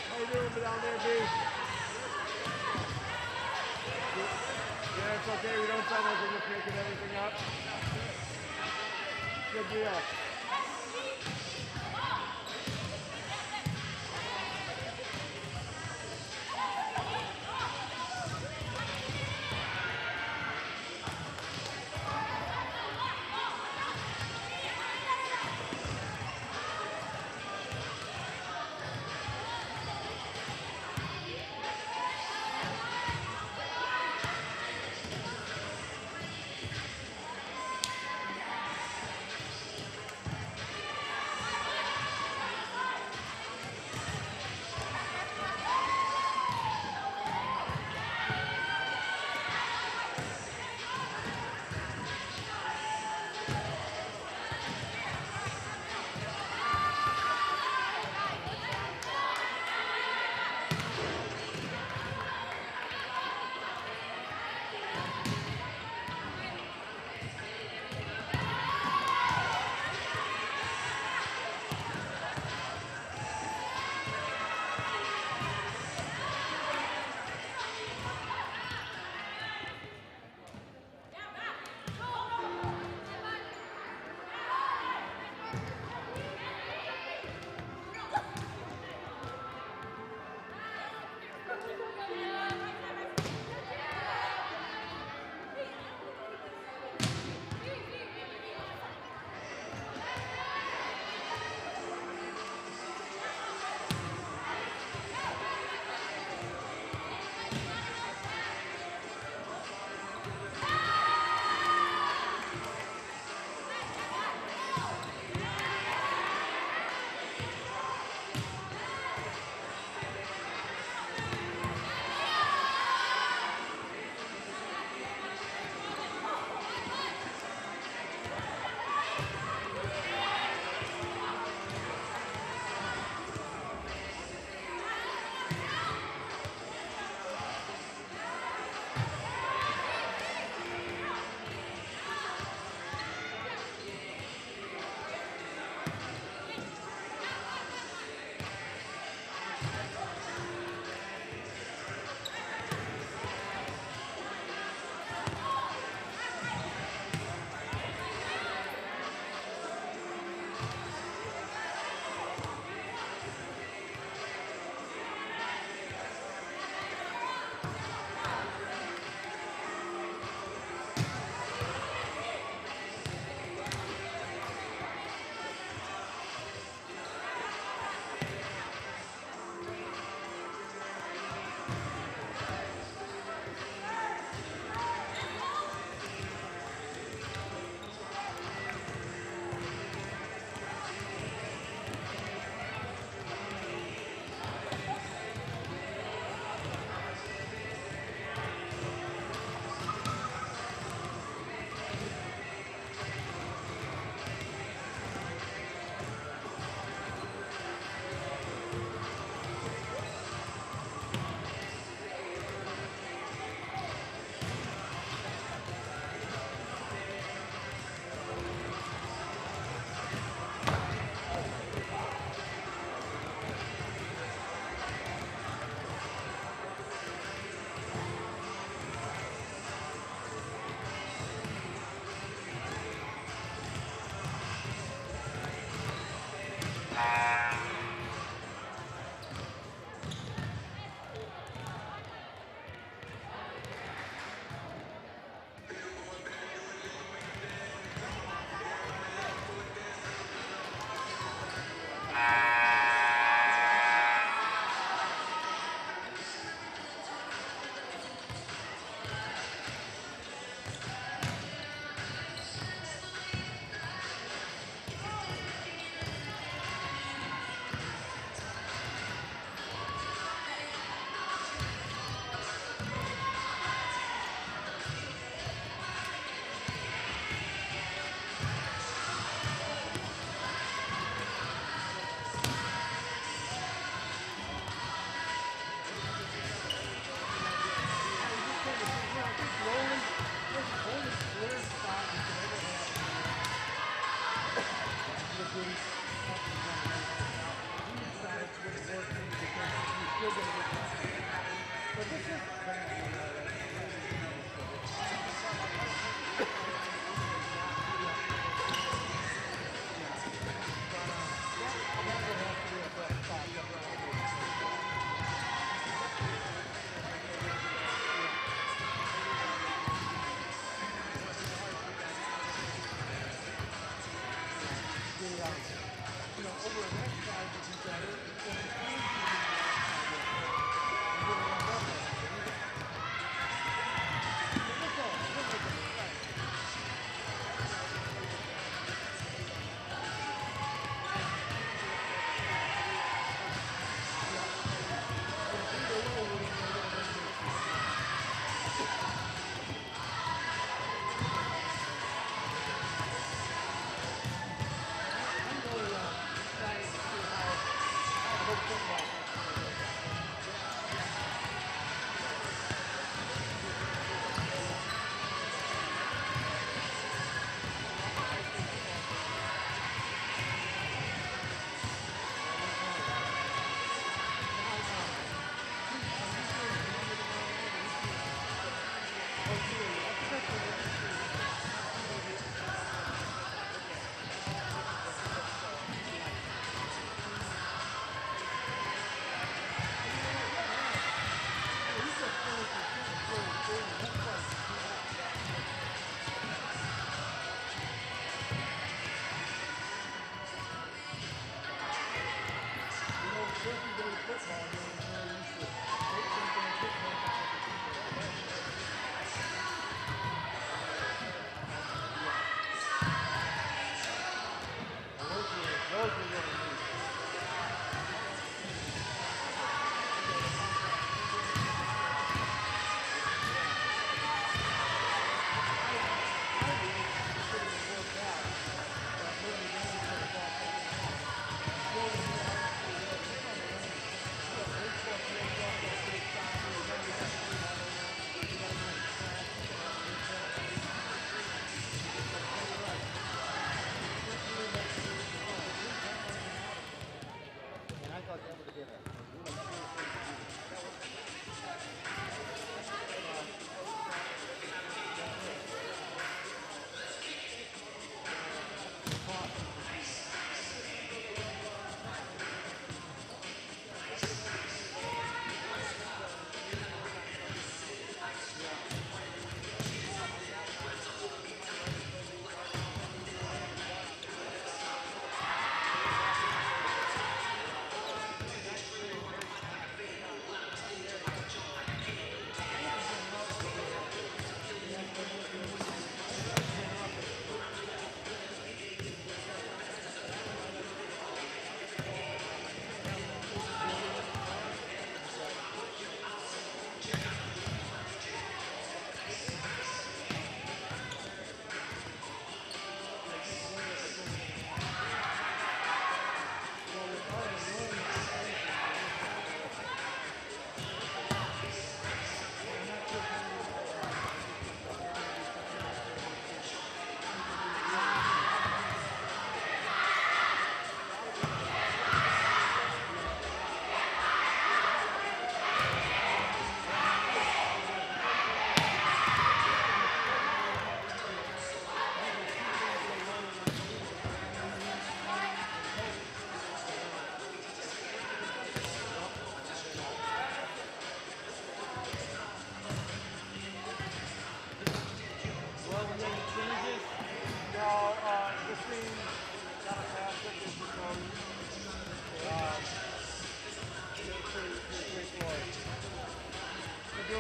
How you doing down there, B? Yeah, it's okay. We don't sound like we're just making everything up. Good deal.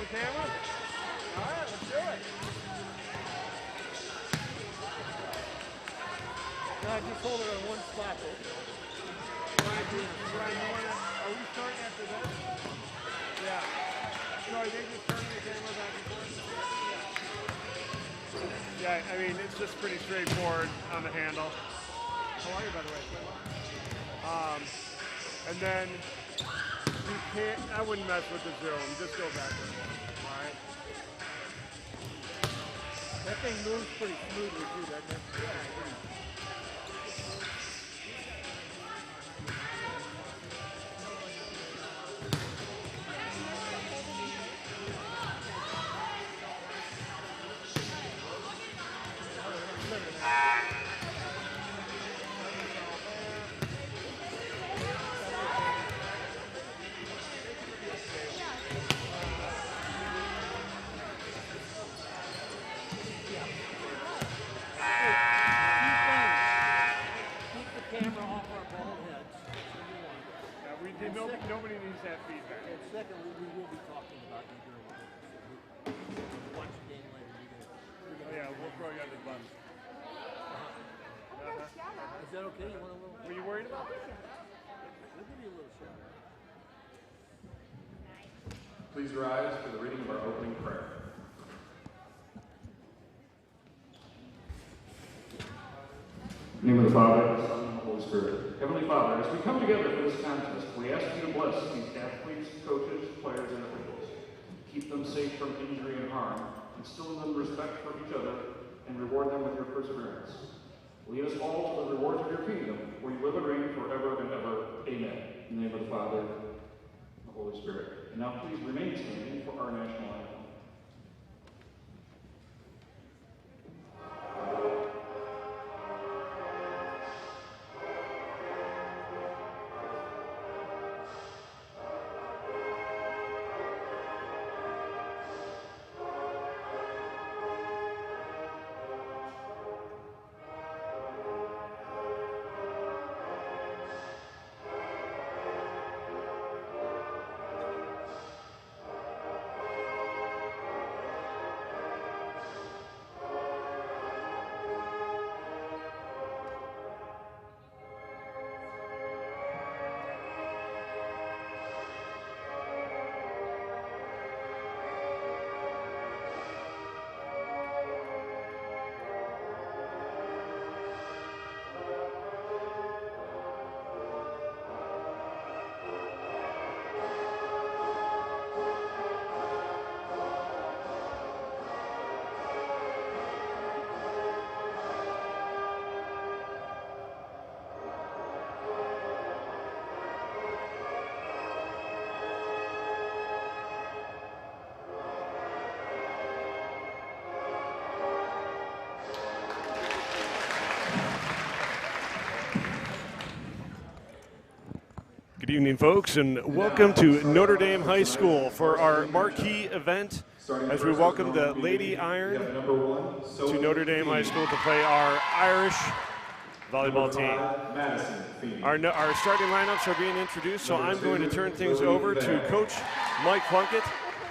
camera? All right, let's do it. No, I just hold it on one spot. Brian, are we starting after this? Yeah. So are they just turning the camera back and forth? Yeah, I mean, it's just pretty straightforward on the handle. How are you, by the way? And then you can't, I wouldn't mess with the zoom, just go backwards. All right? That thing moves pretty smoothly too, doesn't it? Yeah, I agree. Is that okay? You want a little? Were you worried about this? We'll give you a little shot. Please rise for the reading of our opening prayer. In the name of the Father, the Son, and the Holy Spirit. Heavenly Father, as we come together for this contest, we ask you to bless these athletes, coaches, players, and officials. Keep them safe from injury and harm, instill in them respect for each other, and reward them with your perseverance. Lead us all to the rewards of your kingdom, where you live and reign forever and ever. Amen. In the name of the Father, and the Holy Spirit. And now please remain standing for our national anthem. Good evening, folks, and welcome to Notre Dame High School for our marquee event as we welcome the Lady Iron to Notre Dame High School to play our Irish volleyball team. Our starting lineups are being introduced, so I'm going to turn things over to Coach Mike Plunkett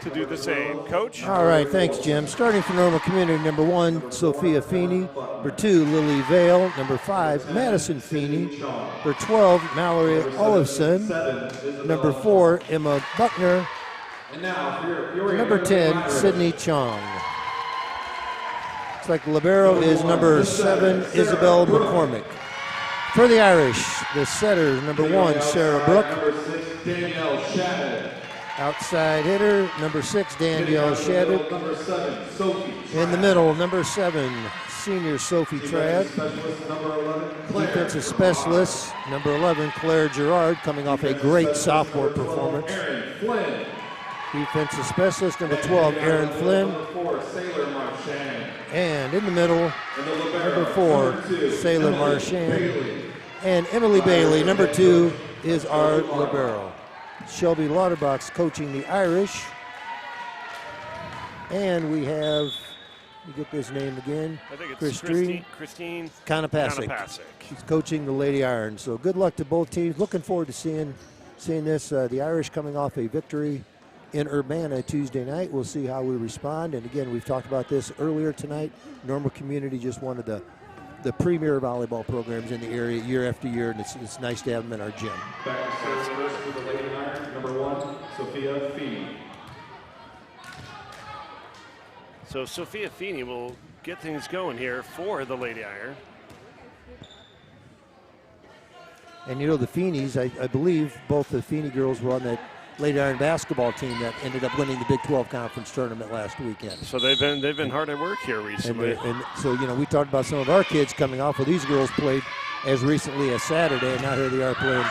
to do the same. Coach? All right, thanks, Jim. Starting for Normal Community, number 1, Sophia Feeney. Number 2, Lily Vale. Number 5, Madison Feeney. Number 12, Mallory Olafson. Number 4, Emma Buckner. And number 10, Sydney Chong. Looks like the libero is number 7, Isabel McCormick. For the Irish, the setter, number 1, Sarah Brooke. Number 6, Danielle Shannon. Outside hitter, number 6, Danielle Shadid. Number 7, Sophie. In the middle, number 7, senior Sophie Trad. Defensive specialist, number 11, Claire Gerard, coming off a great sophomore performance. Defensive specialist, number 12, Aaron Flynn. And in the middle, number 4, Sailor Marchand. And Emily Bailey, number 2, is our libero. Shelby Lauterbach's coaching the Irish. And we have, let me get this name again. I think it's Christine Konopasek. She's coaching the Lady Iron. So good luck to both teams. Looking forward to seeing this. The Irish coming off a victory in Urbana Tuesday night. We'll see how we respond. And again, we've talked about this earlier tonight. Normal Community, just one of the premier volleyball programs in the area year after year, and it's nice to have them in our gym. Back to service first for the Lady Iron, number 1, Sophia Feeney. So Sophia Feeney will get things going here for the Lady Iron. And you know, the Feeneys, I believe both the Feeney girls were on that Lady Iron basketball team that ended up winning the Big 12 conference tournament last weekend. So they've been hard at work here recently. And so, you know, we talked about some of our kids coming off. Well, these girls played as recently as Saturday, and now here they are playing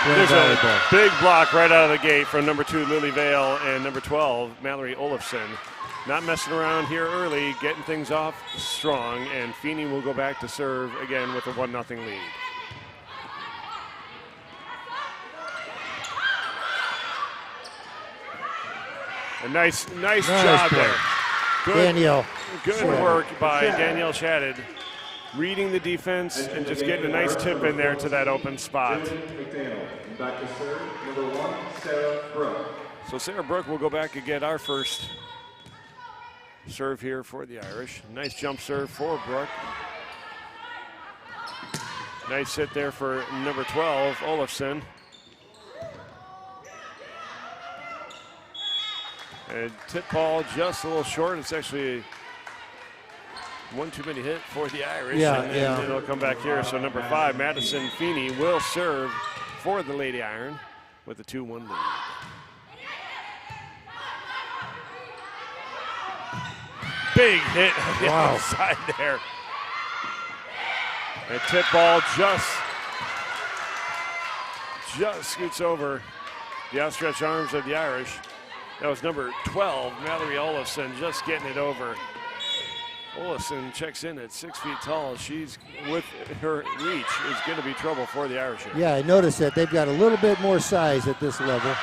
There's volleyball. A big block right out of the gate from number 2, Lily Vale, and number 12, Mallory Olafson. Not messing around here early, getting things off strong, and Feeney will go back to serve again with a 1-0 lead. A nice job play. there. Danielle. Good work by Danielle Shadid, reading the defense and just getting a nice tip in there to that open spot. Back to serve, number 1, Sarah Brooke. So Sarah Brooke will go back and get our first serve here for the Irish. Nice jump serve for Brooke. Nice hit there for number 12, Olafson. And tip ball just a little short. It's actually one too many hit for the Irish. Yeah, and it'll come back here. So number 5, Madison Feeney, will serve for the Lady Iron with a 2-1 lead. Big hit on the outside there. And tip ball just scoots over the outstretched arms of the Irish. That was number 12, Mallory Olafson, just getting it over. Olafson checks in at 6 feet tall. She's, with her reach, is going to be trouble for the Irish here. Yeah, I noticed that they've got a little bit more size at this level.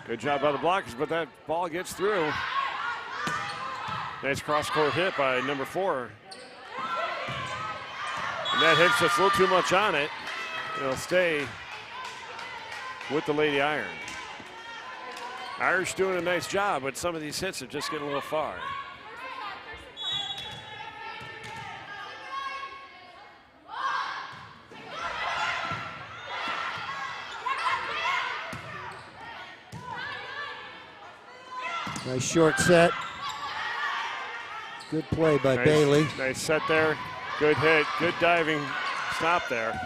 Good job by the blockers, but that ball gets through. Nice cross-court hit by number 4. And that hits just a little too much on it. It'll stay with the Lady Iron. Irish doing a nice job, but some of these hits are just getting a little far. Nice short set. Good play by Bailey. Nice set there. Good hit. Good diving stop there.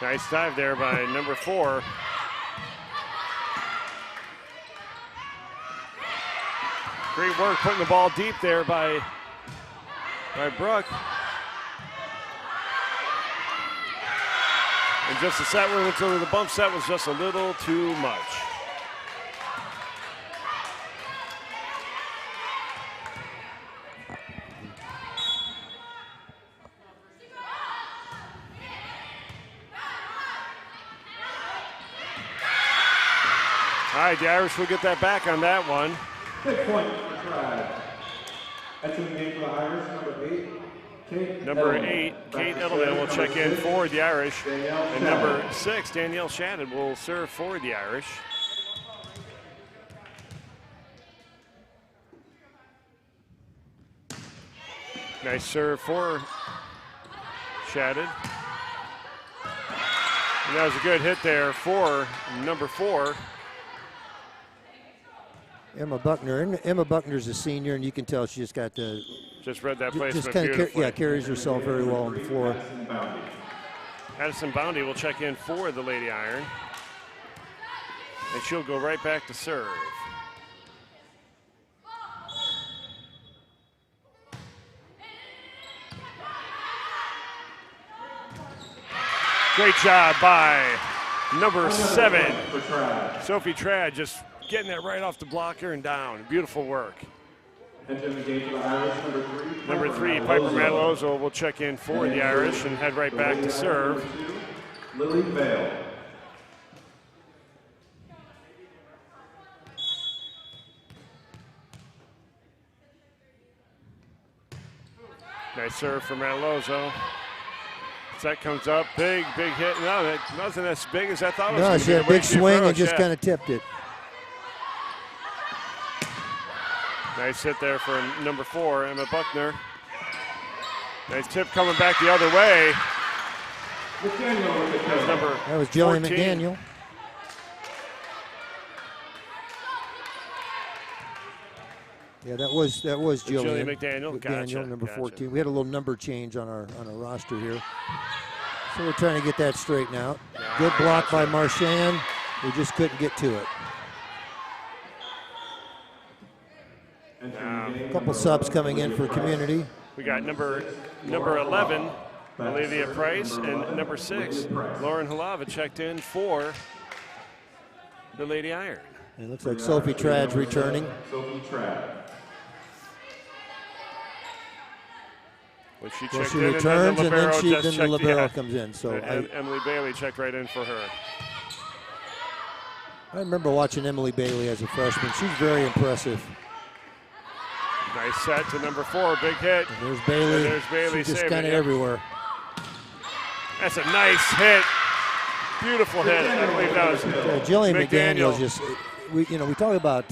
Nice dive there by number 4. Great work putting the ball deep there by Brooke. And just the set until the bump set was just a little too much. All right, the Irish will get that back on that one. Big point for Tribe. Entering the game for the Irish, number 8, Kate Number Edelman. 8, Kate Edelman will check in for the Irish. And number 6, Danielle Shannon will serve for the Irish. Nice serve for Shannon. And that was a good hit there for number 4. Emma Buckner. And Emma Buckner's a senior, and you can tell she just got the. Just read that placement Just kind of beautifully. carries herself very well on the floor. Addison Boundy will check in for the Lady Iron. And she'll go right back to serve. Great job by number 7, Sophie Trad, just getting that right off the blocker and down. Beautiful work. Entering the game for the Irish, Number 3, Piper Matalozzo will check in for the Irish and head right back to serve. Lily Vale. Nice serve for Matalozzo. Set comes up, big hit. No, that wasn't as big as I thought it was. No, she had a big swing and just kind of tipped it. Nice hit there for number 4, Emma Buckner. Nice tip coming back the other way. That was Jillian McDaniel. Yeah, that was Jillian McDaniel. Gotcha. Number 14. We had a little number change on our roster here, so we're trying to get that straightened out. Good block by Marchand. We just couldn't get to it. A couple subs coming in for community. We got number 11, Olivia Price, and number 6, Lauren Halava, checked in for the Lady Iron. It looks like Sophie Trad's returning. Sophie Trad. Well, she Well, checked she in, returns, and then the libero comes in. So Emily Bailey checked right in for her. I remember watching Emily Bailey as a freshman. She's very impressive. Nice set to number 4, big hit. And there's Bailey. And there's Bailey She's just saving kind of it. everywhere. That's a nice hit. Beautiful hit. I believe that was Jillian McDaniel. McDaniel just, we talk about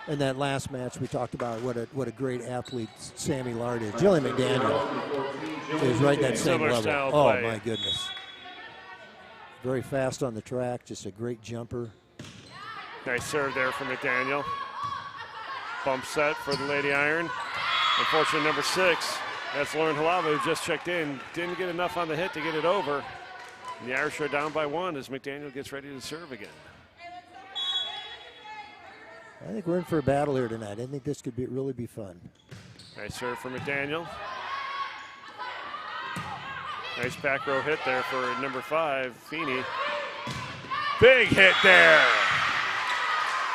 in that last match, we talked about what a great athlete Sammy Lard is. Jillian McDaniel is right at that same Similar level. style Oh, play. my goodness. Very fast on the track, just a great jumper. Nice serve there from McDaniel. Bump set for the Lady Iron. Unfortunately, number 6, that's Lauren Halava, who just checked in. Didn't get enough on the hit to get it over. And the Irish are down by 1 as McDaniel gets ready to serve again. I think we're in for a battle here tonight. I think this could really be fun. Nice serve for McDaniel. Nice back row hit there for number 5, Feeney. Big hit there.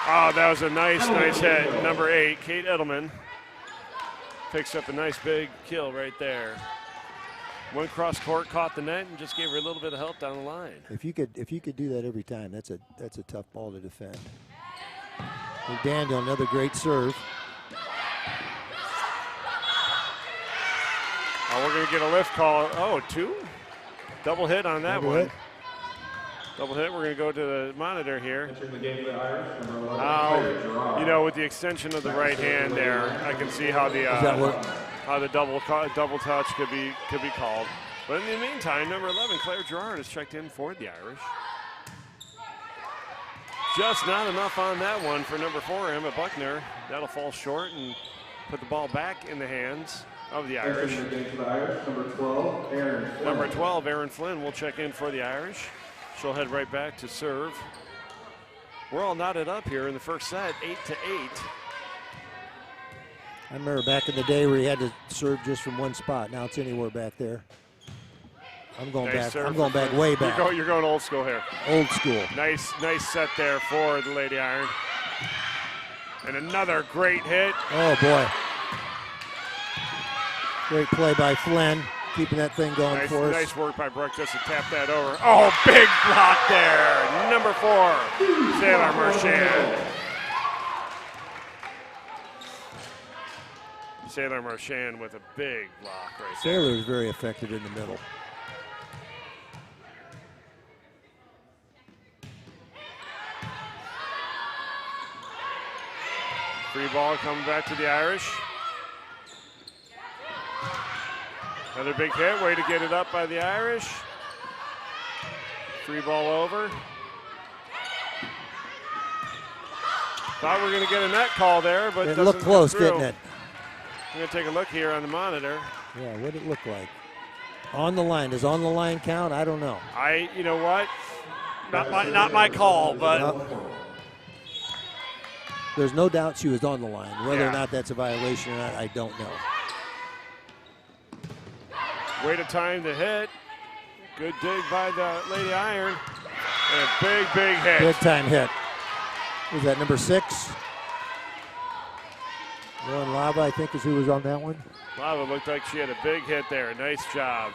Oh, that was a nice hit. Number 8, Kate Edelman, picks up a nice big kill right there. Went cross court, caught the net, and just gave her a little bit of help down the line. If you could do that every time, that's a tough ball to defend. McDaniel, another great serve. Oh, we're going to get a lift call. Oh, 2? Double hit on that one. Double hit. We're going to go to the monitor here. You know, with the extension of the right hand there, I can see how the double touch could be called. But in the meantime, number 11, Claire Gerard, has checked in for the Irish. Just not enough on that one for number 4, Emma Buckner. That'll fall short and put the ball back in the hands of the Irish. Number 12, Erin Flynn will check in for the Irish. She'll head right back to serve. We're all knotted up here in the first set, 8-8. I remember back in the day where you had to serve just from one spot. Now it's anywhere back there. I'm going back. I'm going back way back. You're going old school here. Old school. Nice set there for the Lady Iron. And another great hit. Oh boy. Great play by Flynn, keeping that thing going for us. Nice work by Brooke just to tap that over. Oh, big block there. Number 4, Sailor Marchand. Sailor Marchand with a big block right there. Sailor is very effective in the middle. Free ball coming back to the Irish. Another big hit, way to get it up by the Irish. Free ball over. Thought we were going to get a net call there, but it looked close, didn't it? I'm going to take a look here on the monitor. Yeah, what did it look like? On the line. Does on the line count? I don't know. You know what? Not my call, but. No. There's no doubt she was on the line. Whether or not that's a violation or not, I don't know. Way to time the hit. Good dig by the Lady Iron. And a big hit. Big time hit. Was that number 6? Lauren Lava, I think, is who was on that one. Lava looked like she had a big hit there. Nice job.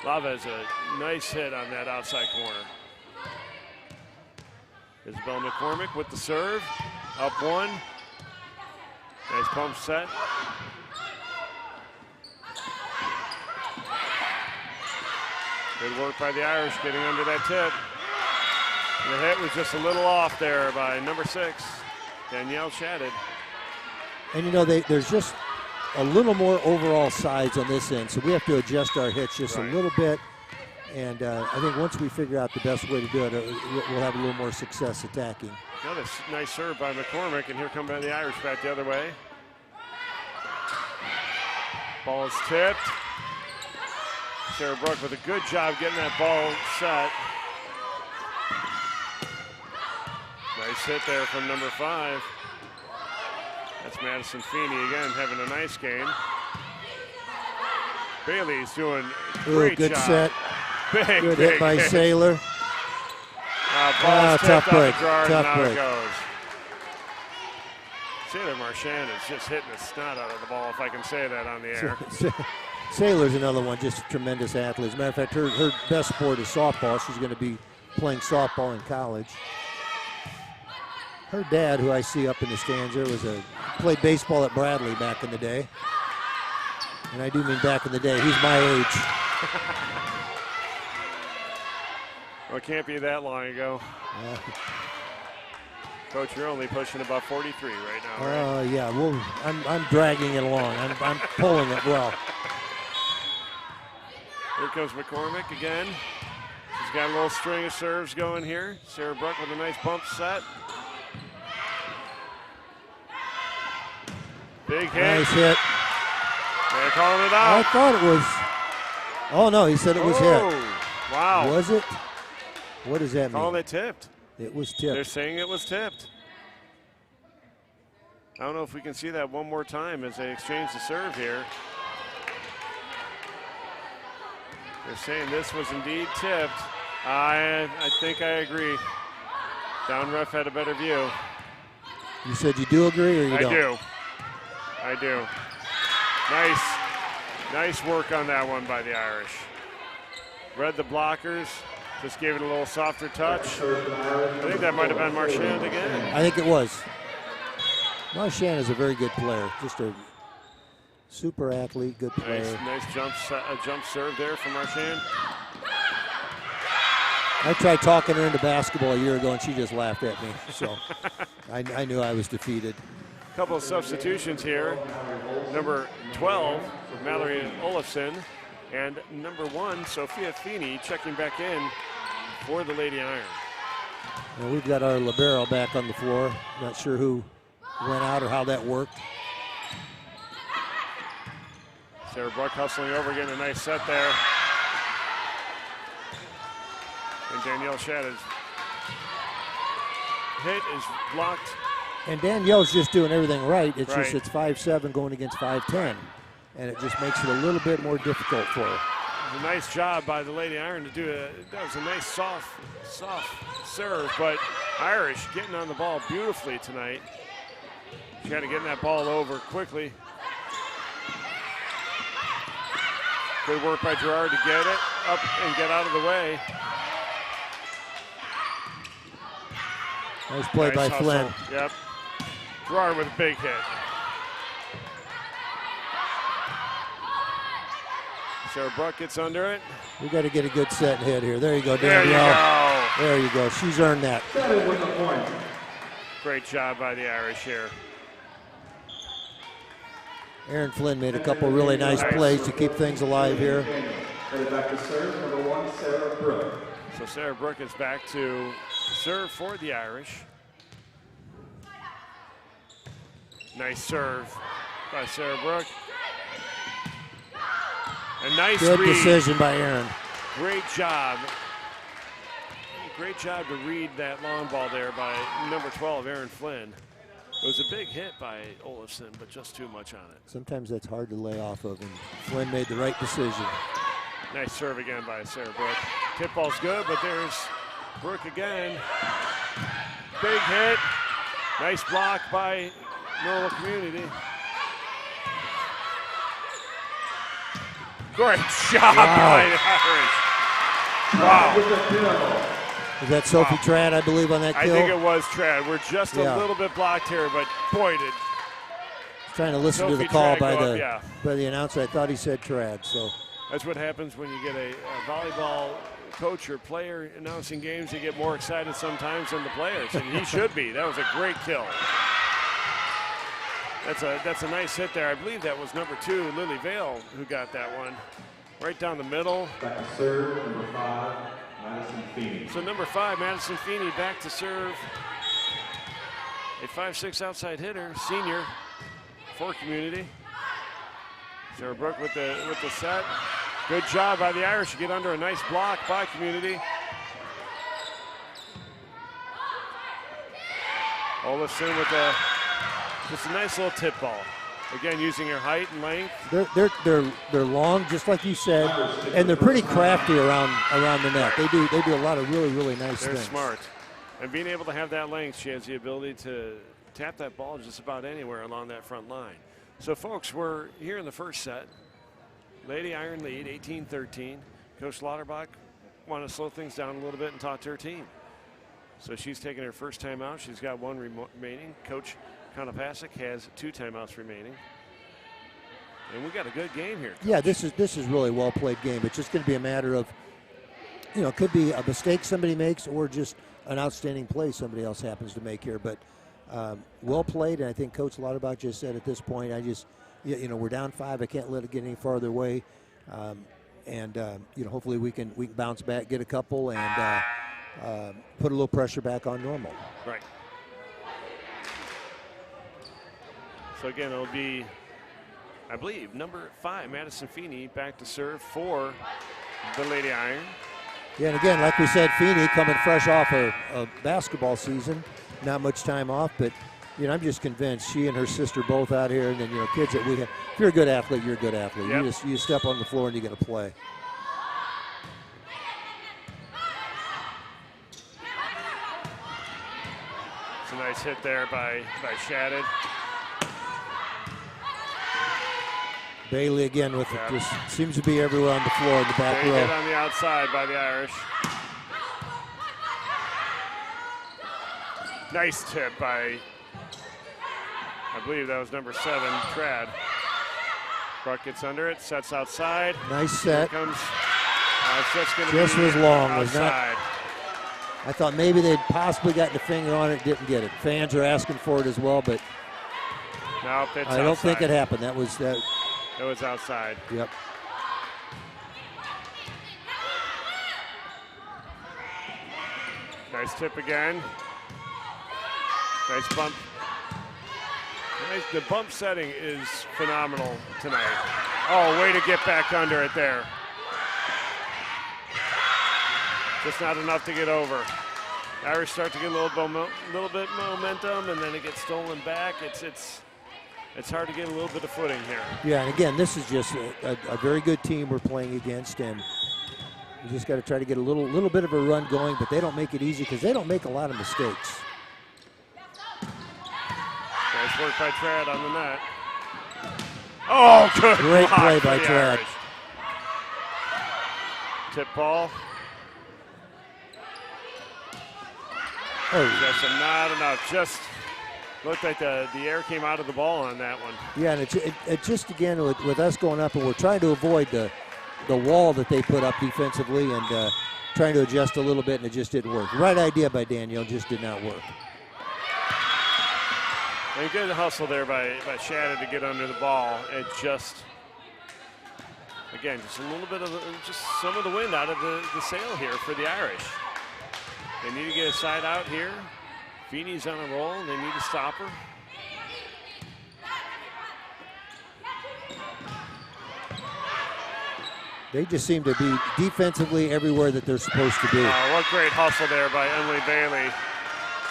Lava has a nice hit on that outside corner. Isabel McCormick with the serve. Up 1. Nice pump set. Good work by the Irish getting under that tip. And the hit was just a little off there by number 6, Danielle Shadid. And you know, there's just a little more overall size on this end, so we have to adjust our hits just a little bit. And I think once we figure out the best way to do it, we'll have a little more success attacking. Another nice serve by McCormick, and here come the Irish back the other way. Ball is tipped. Sarah Brooke with a good job getting that ball set. Nice hit there from number 5. That's Madison Feeney again having a nice game. Bailey's doing a great good job. Set. Good hit by hit. Sailor. Ball's tough tipped break. off the guard, Tough and out break. it goes. Sailor Marchand is just hitting the snot out of the ball, if I can say that on the air. Sailor's another one, just a tremendous athlete. As a matter of fact, her best sport is softball. She's going to be playing softball in college. Her dad, who I see up in the stands there, played baseball at Bradley back in the day. And I do mean back in the day. He's my age. Well, it can't be that long ago. Coach, you're only pushing about 43 right now, right? Yeah, well, I'm dragging it along. I'm pulling it well. Here comes McCormick again. She's got a little string of serves going here. Sarah Bruck with a nice bump set. Big hit. Nice hit. They're calling it I out. thought it was. Oh, no, he said it was hit. Wow. Was it? What does that mean? Calling it tipped. It was They're tipped. saying it was tipped. I don't know if we can see that one more time as they exchange the serve here. They're saying this was indeed tipped. I think I agree. Down ref had a better view. You said you do agree or you don't? I do. Nice work on that one by the Irish. Read the blockers, just gave it a little softer touch. I think that might have been Marchand again. I think it was. Marchand is a very good player. Just a super athlete, good player. Nice jump serve there from Marchand. I tried talking her into basketball a year ago, and she just laughed at me. So I knew I was defeated. Couple of substitutions here. Number 12, Mallory Olafson, and number 1, Sophia Feeney, checking back in for the Lady Iron. Now we've got our libero back on the floor. Not sure who went out or how that worked. Sarah Bruck hustling over, getting a nice set there. And Danielle Shadda's hit is blocked. And Danielle's just doing everything right. It's Right. just it's 5'7" going against 5'10", and it just makes it a little bit more difficult for her. It was a nice job by the Lady Iron to do it. That was a nice soft serve, but Irish getting on the ball beautifully tonight. She had to get that ball over quickly. Good work by Gerard to get it up and get out of the way. Nice play by hustle. Flynn. Yep. Gerard with a big hit. Sarah Bruck gets under it. We got to get a good set and hit here. There you go, There you Danielle. go. There you go. She's earned that. With the point. Great job by the Irish here. Aaron Flynn made a couple really nice plays to keep things alive here. Headed back to serve, number 1, Sarah Brooke. So Sarah Bruck is back to serve for the Irish. Nice serve by Sarah Bruck. A nice Good read. decision by Aaron. Great job. Great job to read that long ball there by number 12, Aaron Flynn. It was a big hit by Olafson, but just too much on it. Sometimes that's hard to lay off of, and Flynn made the right decision. Nice serve again by Sarah Bruck. Tip ball's good, but there's Bruck again. Big hit. Nice block by Norwell Community. Great job by the Irish. Wow. With the kill. Is that Sophie Trad, I believe, on that I kill? think it was Trad. We're just Yeah. a little bit blocked here, but boy, did Trying to listen to Sophie the call Trad by go the up, yeah. by the announcer. I thought he said Trad. So that's what happens when you get a volleyball coach or player announcing games. You get more excited sometimes than the players, and he should be. That was a great kill. That's a nice hit there. I believe that was number 2, Lily Vale, who got that one. Right down the middle. Back to serve, number 5, Madison Feeney. So number 5, Madison Feeney, back to serve. A 5'6" outside hitter, senior for Community. Sarah Bruck with the set. Good job by the Irish to get under a nice block by Community. Olafson with just a nice little tip ball. Again, using her height and length. they're long, just like you said, and they're pretty crafty around the net. They do a lot of really nice They're things. smart. And being able to have that length, she has the ability to tap that ball just about anywhere along that front line. So, folks, we're here in the first set. Lady Iron lead, 18-13. Coach Lauterbach wanted to slow things down a little bit and talk to her team. So she's taking her first timeout. She's got 1 remaining. Coach Konopasek has 2 timeouts remaining. And we got a good game here, Coach. Yeah, this is really well played game. It's just going to be a matter of you know, it could be a mistake somebody makes or just an outstanding play somebody else happens to make here. But well played, and I think Coach Lauterbach just said at this point, you know, we're down 5. I can't let it get any farther away. You know, hopefully we can bounce back, get a couple, and put a little pressure back on normal. Right. So again, it'll be, I believe, number 5, Madison Feeney, back to serve for the Lady Iron. Yeah, and again, like we said, Feeney coming fresh off a basketball season, not much time off, but you know, I'm just convinced she and her sister both out here, and then, you know, kids that we have. If you're a good athlete, you're a good athlete. Yep. You step on the floor and you get to play. It's a nice hit there by Shattuck. Bailey again with it. Just seems to be everywhere on the floor in the back row. Hit on the outside by the Irish. Nice tip by, I believe that was number 7, Trad. Buck gets under it, sets outside. Nice set. Here comes, just was long. Outside. Was not. I thought maybe they'd possibly gotten a finger on it, didn't get it. Fans are asking for it as well, but nope, it's I don't think it happened. That was that. It was outside. Yep. Nice tip again. Nice bump. Nice. The bump setting is phenomenal tonight. Oh, way to get back under it there. Just not enough to get over. Irish start to get a little bit momentum, and then it gets stolen back. It's hard to get a little bit of footing here. Yeah, and again, this is just a very good team we're playing against, and we just got to try to get a little bit of a run going, but they don't make it easy because they don't make a lot of mistakes. Nice work by Trad on the net. Oh, good Great block play for by the Trad. Irish. Tip ball. Oh, Just not enough. Just looked like the air came out of the ball on that one. yeah, and it just, again, with us going up, and we're trying to avoid the wall that they put up defensively and trying to adjust a little bit, and it just didn't work. Right idea by Danielle, just did not work. And good hustle there by Shattuck to get under the ball. It just, again, just a little bit of just some of the wind out of the sail here for the Irish. They need to get a side out here. Feeney's on a roll, and they need to stop her. They just seem to be defensively everywhere that they're supposed to be. Oh, what great hustle there by Emily Bailey.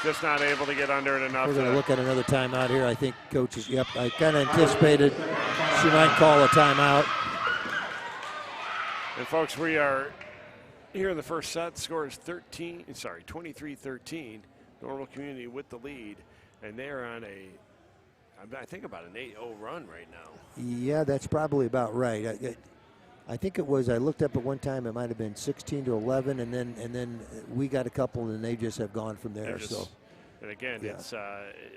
Just not able to get under it enough. We're going to look at another timeout here. I think coaches, yep, I kind of anticipated she might call a timeout. And folks, we are here in the first set. The score is 23-13. Normal Community with the lead. And they're on I think about an 8-0 run right now. Yeah, that's probably about right. I think it was, I looked up at one time, it might have been 16-11, and then we got a couple, and they just have gone from there. And again, yeah.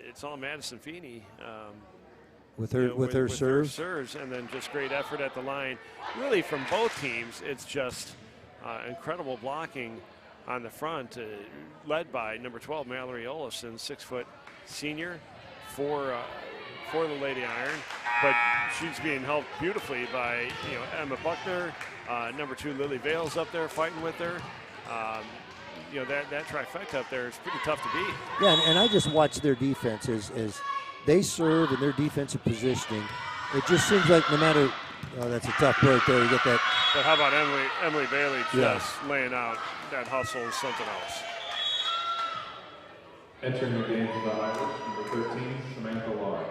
it's all Madison Feeney. With her serves, and then just great effort at the line. Really, from both teams, it's just incredible blocking on the front, led by number 12, Mallory Olafson, 6-foot senior for the Lady Iron. But she's being helped beautifully by Emma Buckner, number 2, Lily Vales up there fighting with her. That trifecta up there is pretty tough to beat. Yeah, and I just watch their defense as they serve and their defensive positioning. It just seems like no matter, that's a tough break there. You get that. But how about Emily Bailey just laying out that hustle is something else. Entering the game for the Irish, number 13, Samantha Lahr.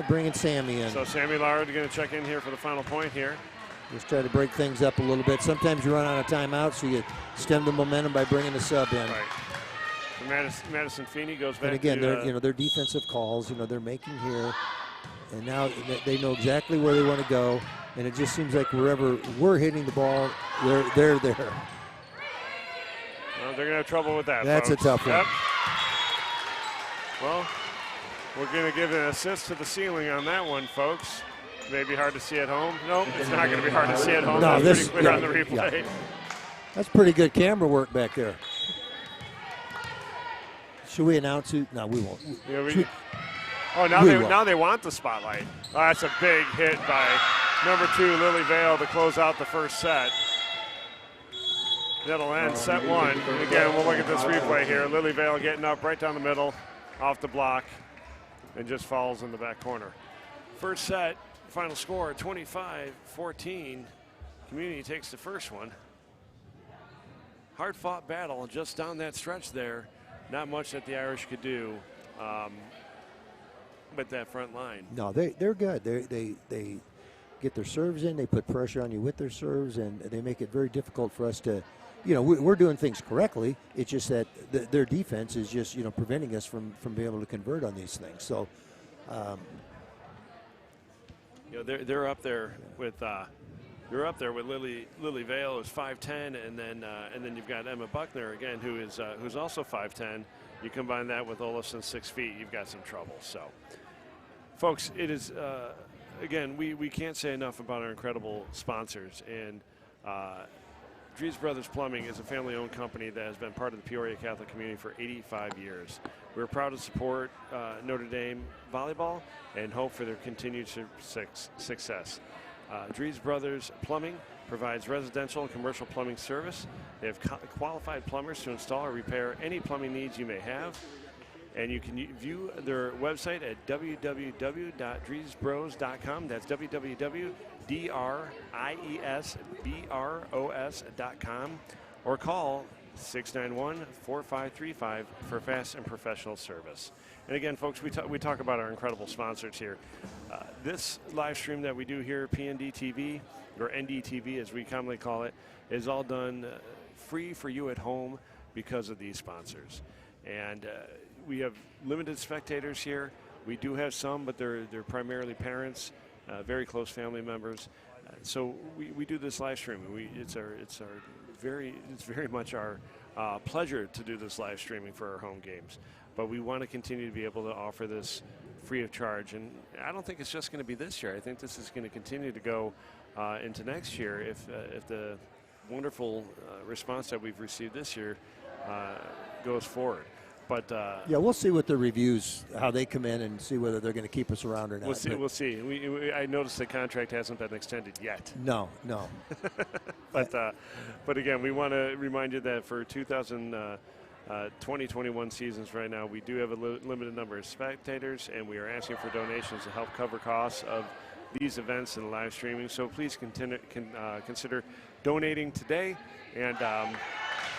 Bringing Sammy in. So Sammy Lahr going to check in here for the final point here. Just try to break things up a little bit. Sometimes you run out of timeout, so you stem the momentum by bringing the sub in. Right. So Madison Feeney goes back. And again, to, their defensive calls. They're making here, and now they know exactly where they want to go. And it just seems like wherever we're hitting the ball, they're there. Well, they're going to have trouble with that. That's folks. a tough one. Yep. Well, we're going to give an assist to the ceiling on that one, folks. Maybe hard to see at home. Nope, it's not going to be hard to see at home. No, That's pretty clear on the replay. Yeah. That's pretty good camera work back there. Should we announce who? No, we won't. Yeah, now they want the spotlight. Oh, that's a big hit by number 2, Lily Vale, to close out the first set. That'll end set 1. And again, we'll look at this replay here. Lily Vale getting up right down the middle, off the block, and just falls in the back corner. First set, final score 25-14. Community takes the first one. Hard-fought battle just down that stretch there. Not much that the Irish could do with that front line. No, they're good. They get their serves in. They put pressure on you with their serves, and they make it very difficult for us to, we're doing things correctly. It's just that their defense is just, preventing us from being able to convert on these things. So, they're up there with. You're up there with Lily Vale, who's 5'10", and then you've got Emma Buckner again, who's also 5'10". You combine that with Olafson 6 feet, you've got some trouble. So, folks, it is again we can't say enough about our incredible sponsors. And Dries Brothers Plumbing is a family-owned company that has been part of the Peoria Catholic community for 85 years. We're proud to support Notre Dame volleyball and hope for their continued success. Dries Brothers Plumbing provides residential and commercial plumbing service. They have qualified plumbers to install or repair any plumbing needs you may have. And you can view their website at www.driesbros.com. That's www.driesbros.com. Or call 691-4535 for fast and professional service. And again, folks, we talk about our incredible sponsors here. This live stream that we do here, PND TV, or NDTV as we commonly call it, is all done free for you at home because of these sponsors. And we have limited spectators here. We do have some, but they're primarily parents, very close family members. So we do this live stream. It's very much our pleasure to do this live streaming for our home games. But we want to continue to be able to offer this free of charge. And I don't think it's just going to be this year. I think this is going to continue to go into next year if the wonderful response that we've received this year goes forward. But yeah, we'll see what the reviews, how they come in, and see whether they're going to keep us around or not. We'll see. I noticed the contract hasn't been extended yet. No. But again, we want to remind you that for 2021 seasons right now, we do have a limited number of spectators, and we are asking for donations to help cover costs of these events and live streaming. So please consider donating today. And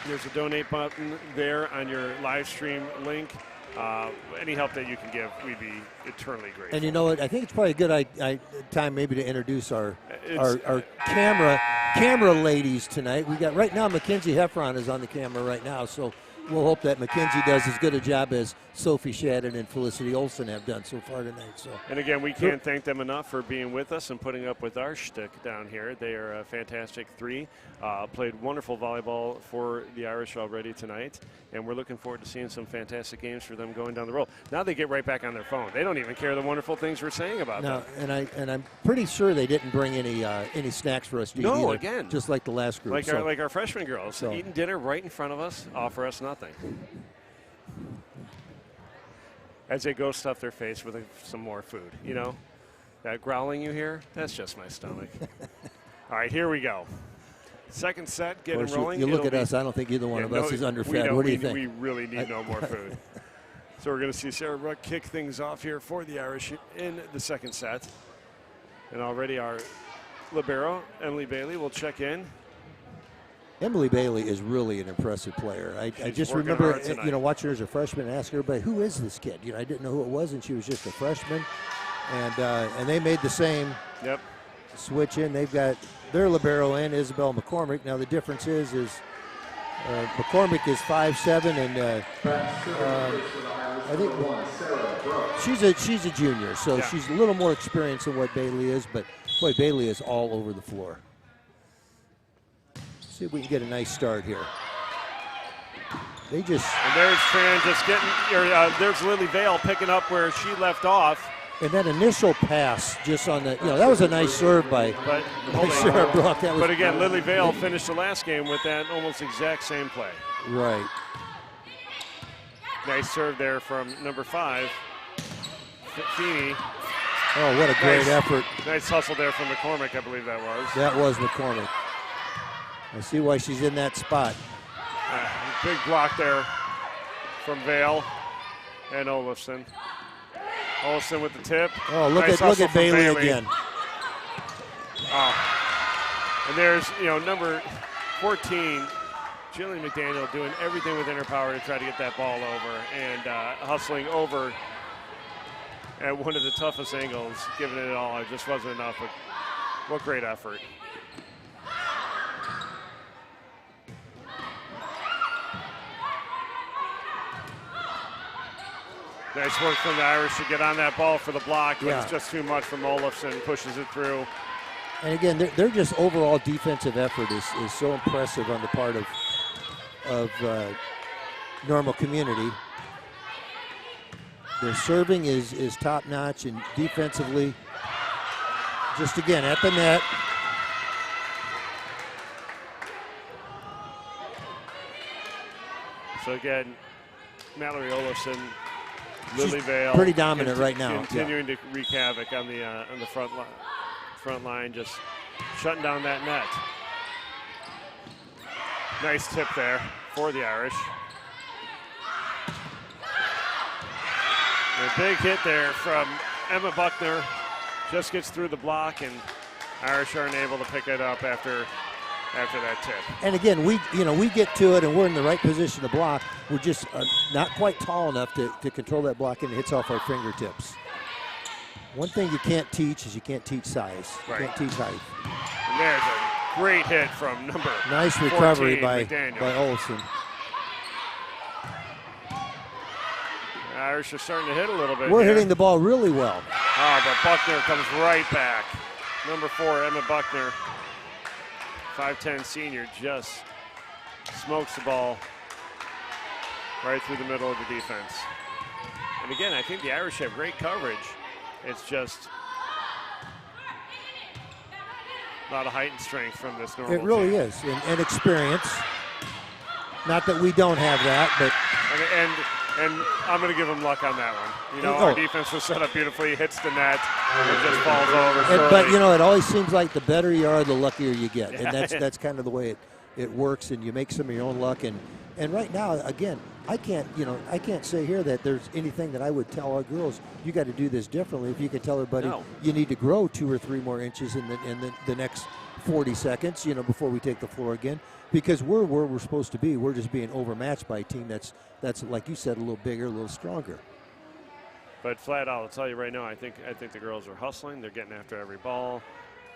there's a donate button there on your live stream link. Any help that you can give, we'd be eternally grateful. And you know what? I think it's probably a good time maybe to introduce our camera ladies tonight. We got right now Mackenzie Heffron is on the camera right now, so we'll hope that Mackenzie does as good a job as Sophie Shadden and Felicity Olson have done so far tonight. So, and again, we can't thank them enough for being with us and putting up with our shtick down here. They are a fantastic three. Played wonderful volleyball for the Irish already tonight, and we're looking forward to seeing some fantastic games for them going down the road. Now they get right back on their phone. They don't even care the wonderful things we're saying about them. And I'm pretty sure they didn't bring any snacks for us to eat either, again, just like the last group. Like our freshman girls, eating dinner right in front of us, offer us nothing. As they go stuff their face with some more food, That growling you hear, that's just my stomach. All right, here we go. Second set, getting rolling. You look at us, I don't think either one of us is underfed. What do you think? We really need no more food. So we're going to see Sarah Bruck kick things off here for the Irish in the second set. And already our libero, Emily Bailey, will check in. Emily Bailey is really an impressive player. I just remember, watching her as a freshman and asking everybody, who is this kid? I didn't know who it was, and she was just a freshman. And they made the same switch in. They've got their libero in, Isabel McCormick. Now the difference is McCormick is 5'7", and I think she's a junior, so she's a little more experienced than what Bailey is. But boy, Bailey is all over the floor. See if we can get a nice start here. And there's Fran just getting, there's Lily Vale picking up where she left off. And that initial pass just on the, that was a nice serve by Sarah Brock. That was, but again, Lily Vale finished the last game with that almost exact same play. Right. Nice serve there from number 5, Feeney. Oh, what a great effort. Nice hustle there from McCormick, I believe that was. That was McCormick. I see why she's in that spot. Big block there from Vale and Olafson. Olafson with the tip. Oh, look nice at Bailey again. And there's, number 14, Jillian McDaniel, doing everything within her power to try to get that ball over and hustling over at one of the toughest angles, giving it all. It just wasn't enough, but what great effort. Nice work from the Irish to get on that ball for the block, but it's just too much from Olafson, pushes it through. And again, their just overall defensive effort is so impressive on the part of Normal Community. Their serving is top notch, and defensively, just again at the net. So again, Mallory Olafson, Lily Vale, pretty dominant right now. Continuing to wreak havoc on the front line, just shutting down that net. Nice tip there for the Irish. A big hit there from Emma Buckner. Just gets through the block, and Irish aren't able to pick it up after that tip. And again, we get to it, and we're in the right position to block. We're just not quite tall enough to control that block, and it hits off our fingertips. One thing you can't teach is you can't teach size. You can't teach height. And there's a great hit from number 14, nice recovery by McDaniel. Olsen. The Irish are starting to hit a little bit. We're hitting the ball really well. Oh, but Buckner comes right back. Number 4, Emma Buckner, 5'10" senior, just smokes the ball right through the middle of the defense. And again, I think the Irish have great coverage. It's just a lot of height and strength from this Normal It really team. is, and experience. Not that we don't have that, but and I'm going to give them luck on that one. Our defense was set up beautifully, hits the net, and just falls over. But it always seems like the better you are, the luckier you get, and that's kind of the way it works. And you make some of your own luck. And right now, again, I can't say here that there's anything that I would tell our girls. You got to do this differently. If you could tell everybody you need to grow 2 or 3 more inches in the next 40 seconds, before we take the floor again. Because we're where we're supposed to be. We're just being overmatched by a team that's like you said, a little bigger, a little stronger. But flat out, I'll tell you right now, I think the girls are hustling. They're getting after every ball.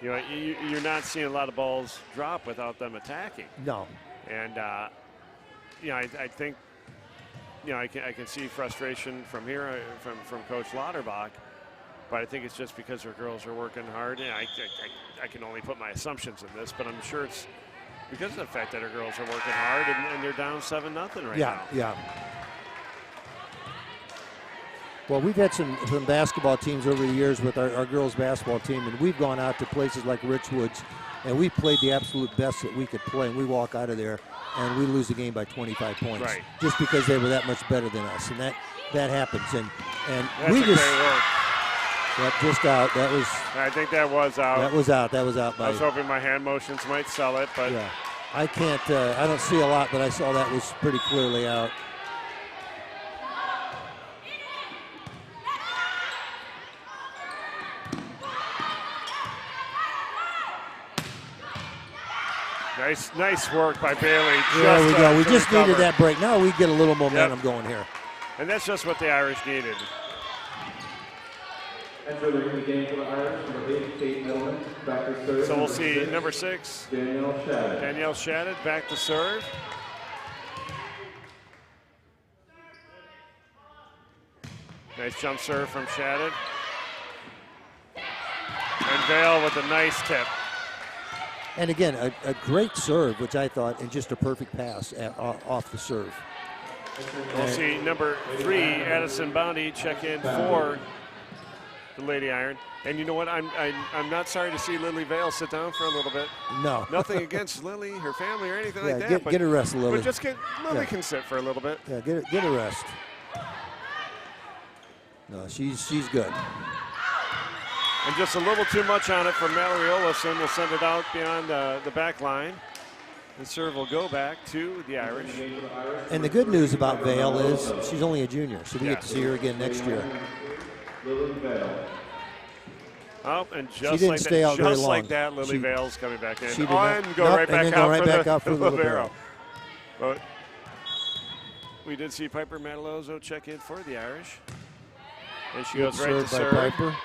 You're not seeing a lot of balls drop without them attacking. No. And I think I can see frustration from here from Coach Lauterbach. But I think it's just because her girls are working hard. And I can only put my assumptions in this, but I'm sure it's because of the fact that our girls are working hard and they're down 7-0 right now. Yeah. Well, we've had some basketball teams over the years with our girls basketball team, and we've gone out to places like Richwoods, and we played the absolute best that we could play, and we walk out of there and we lose the game by 25 points. Right. Just because they were that much better than us, and that happens. And that's we just great work. That just out. That was. I think that was out. That was out. That was out by. I was hoping my hand motions might sell it, but yeah, I can't. I don't see a lot, but I saw that was pretty clearly out. Nice work by Bailey. There we go. We just needed that break. Now we get a little momentum going here. And that's just what the Irish needed. Entering the game for the Irish, number 8, Kate Millman, back to serve. So we'll see number 6, Danielle Shadid, back to serve. Nice jump serve from Shadid. And Vale with a nice tip. And again, a great serve, which I thought, and just a perfect pass off the serve. We'll see number 3, Addison Bounty, check in for the Lady Iron. And you know what? I'm not sorry to see Lily Vale sit down for a little bit. No. Nothing against Lily, her family, or anything like that. Get a rest, Lily. But just Lily can sit for a little bit. Yeah, get a rest. No, she's good. And just a little too much on it from Mallory Olafson. Will send it out beyond the back line. The serve will go back to the Irish. And the good news about Vale is she's only a junior, so we get to see her again next year. Oh, and She just didn't like stay that, out very just long. like that, Lily Vale's coming back in. She did not, And go right back out for the libero. But we did see Piper Matalozzo check in for the Irish. And she goes right to serve. By Piper.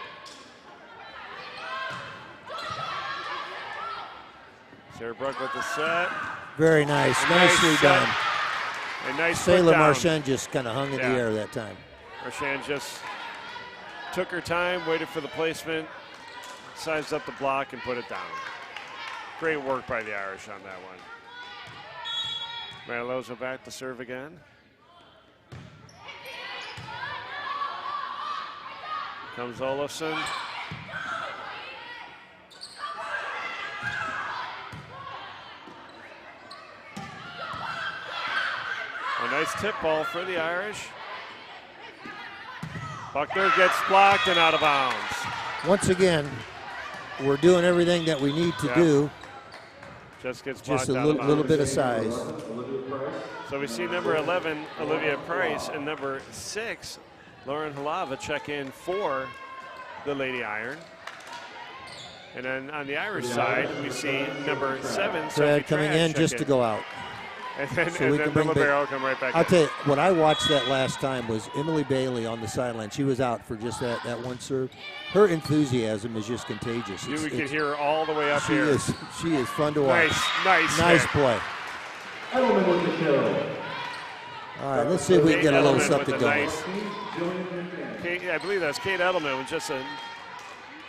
Sarah Bruck with the set. Very nice. Nicely done. A nice Sailor put down. Marchand just kind of hung in the air that time. Marchand just took her time, waited for the placement, sized up the block, and put it down. Great work by the Irish on that one. Matalozzo back to serve again. Comes Olafson. A nice tip ball for the Irish. Buckner gets blocked and out of bounds. Once again, we're doing everything that we need to do. Just gets blocked Just a out of little bounds. bit of size. So we see number 11, Olivia Price, and number 6, Lauren Halava, check in for the Lady Iron. And then on the Irish side, we see number 7, Sophie Brad coming Trash in just to go out. And then, So and we then can the bring libero come right back I'll in. tell you, what I watched that last time was Emily Bailey on the sideline. She was out for just that one serve. Her enthusiasm is just contagious. We can hear her all the way up she here. She is fun to watch. Nice hit. play. Edelman with the kill. All right, let's see if we can get a little Edelman something with a going. nice- I believe that's Kate Edelman with just a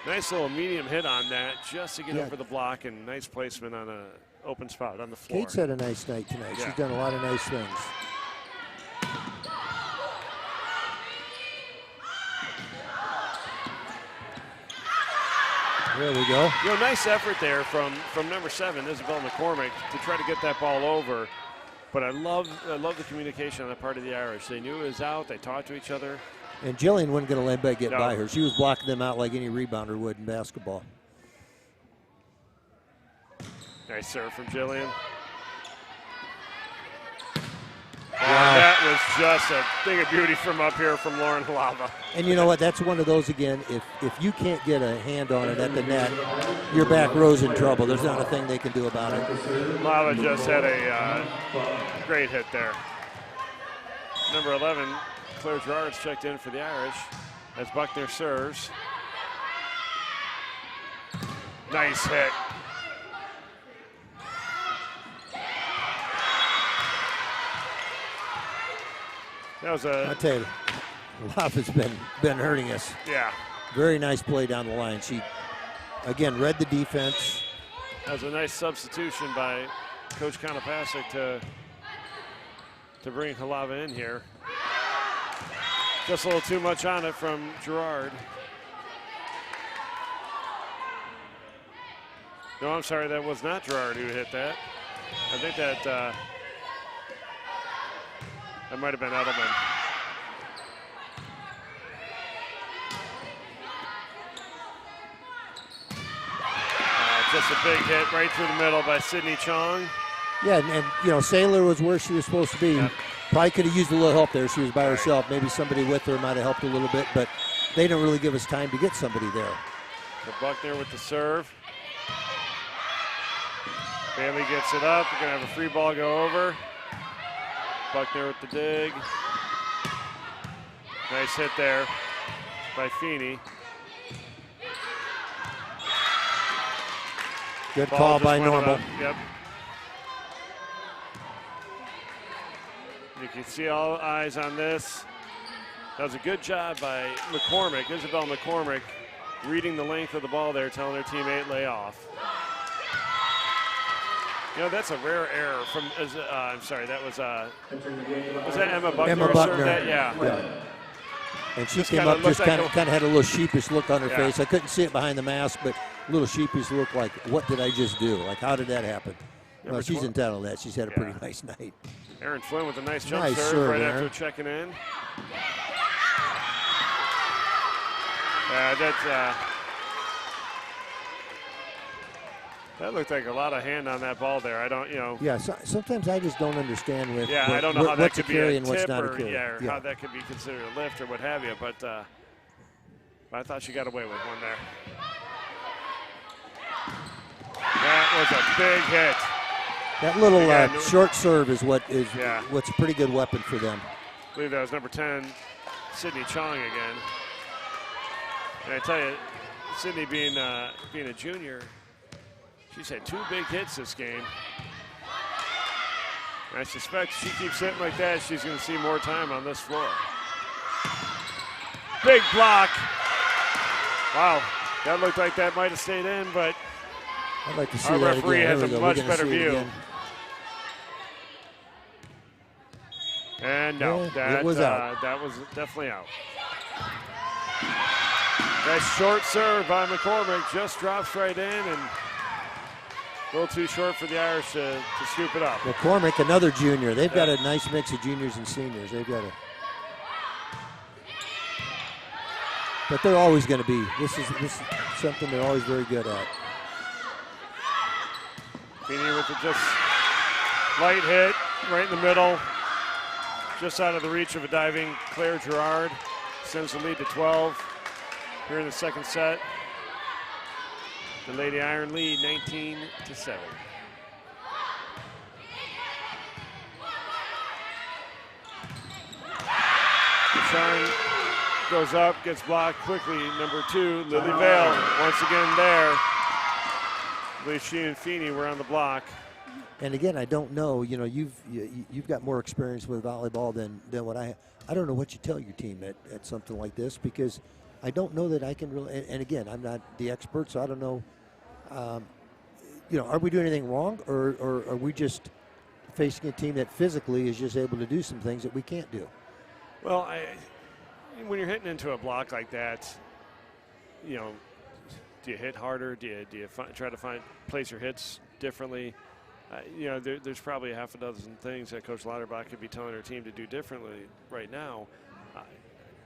nice little medium hit on that just to get over the block, and nice placement on a open spot on the floor. Kate's had a nice night tonight. She's done a lot of nice things. There we go. You know, nice effort there from number 7, Isabel McCormick, to try to get that ball over. But I love the communication on the part of the Irish. They knew it was out. They talked to each other. And Jillian wasn't going to let anybody get by her. She was blocking them out like any rebounder would in basketball. Nice serve from Jillian. Wow. That was just a thing of beauty from up here from Lauren Halava. And you know what? That's one of those, again, if you can't get a hand on it at the net, your back row's in trouble. There's not a thing they can do about it. Halava just had a great hit there. Number 11, Claire Gerard's checked in for the Irish as Buckner serves. Nice hit. That was I tell you, Lava's been hurting us. Yeah. Very nice play down the line. She, again, read the defense. That was a nice substitution by Coach Konopasek to bring Halava in here. Just a little too much on it from Gerard. No, I'm sorry, that was not Gerard who hit that. I think that that might have been Edelman. Just a big hit right through the middle by Sydney Chong. Yeah, and you know, Sailor was where she was supposed to be. Yep. Probably could have used a little help there. She was by herself. Maybe somebody with her might have helped a little bit, but they didn't really give us time to get somebody there. So Buckner with the serve. Bailey gets it up. We're going to have a free ball go over. Buckner with the dig. Nice hit there by Feeney. Good Ball call just by went Normal. up. Yep. You can see all eyes on this. That was a good job by McCormick, Isabel McCormick, reading the length of the ball there, telling her teammate lay off. You know, that's a rare error from, I'm sorry, that was that Emma Buckner? Emma who served Buckner. that? Yeah. And she Just came kinda up, just looked like kind of had a little sheepish look on her Yeah. face. I couldn't see it behind the mask, but a little sheepish look like, what did I just do? Like, how did that happen? Number Well, she's 12. entitled to that. She's had a pretty Yeah. nice night. Aaron Flynn with a nice jump Nice serve serve, right Aaron. after checking in. That looked like a lot of hand on that ball there. I don't, Yeah, sometimes I just don't understand with Yeah, I don't know how that what's a could be carry a and what's tip not a or, carry. or how that could be considered a lift or what have you. But I thought she got away with one there. That was a big hit. That little Again, short serve is what's Yeah. a pretty good weapon for them. I believe that was number 10, Sydney Chong again. And I tell you, Sydney being a junior, she's had 2 big hits this game. And I suspect if she keeps hitting like that, she's going to see more time on this floor. Big block. Wow, that looked like that might have stayed in, but I'd like to see our that referee again. has There a we go. much We're gonna better see it view. again. And no, Yeah, it was out. that was definitely out. That short serve by McCormick just drops right in and a little too short for the Irish to scoop it up. McCormick, another junior. They've got a nice mix of juniors and seniors. They've got a. But they're always going to be. This is something they're always very good at. Feeney with the just light hit right in the middle, just out of the reach of a diving Claire Gerard. Sends the lead to 12 here in the second set. The Lady Iron lead 19-7. Shine goes up, gets blocked quickly. Number 2, Lily Vale, once again there. I believe she and Feeney were on the block. And again, I don't know. You know, you've got more experience with volleyball than what I have. I don't know what you tell your team at something like this, because I don't know that I can really. And again, I'm not the expert, so I don't know. Are we doing anything wrong, or are we just facing a team that physically is just able to do some things that we can't do? Well, when you're hitting into a block like that, do you hit harder? Do you try to place your hits differently? There's probably a half a dozen things that Coach Lauterbach could be telling her team to do differently right now.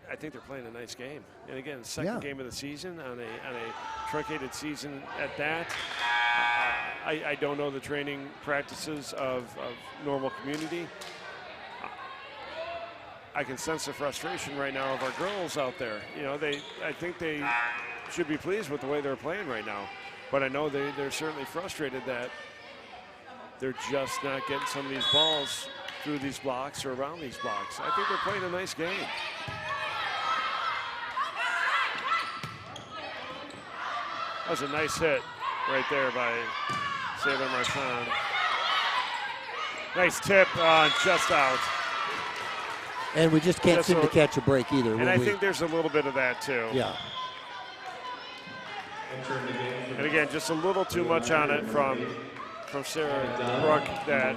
I think they're playing a nice game. And again, second game of the season on a truncated season at that. I don't know the training practices of normal community. I can sense the frustration right now of our girls out there. I think they should be pleased with the way they're playing right now. But I know they're certainly frustrated that they're just not getting some of these balls through these blocks or around these blocks. I think they're playing a nice game. That was a nice hit right there by Sailor Marchand. Nice tip, just out. And we just can't seem to catch a break either. And I think there's a little bit of that too. Yeah. And again, just a little too much on it from Sarah Brook that,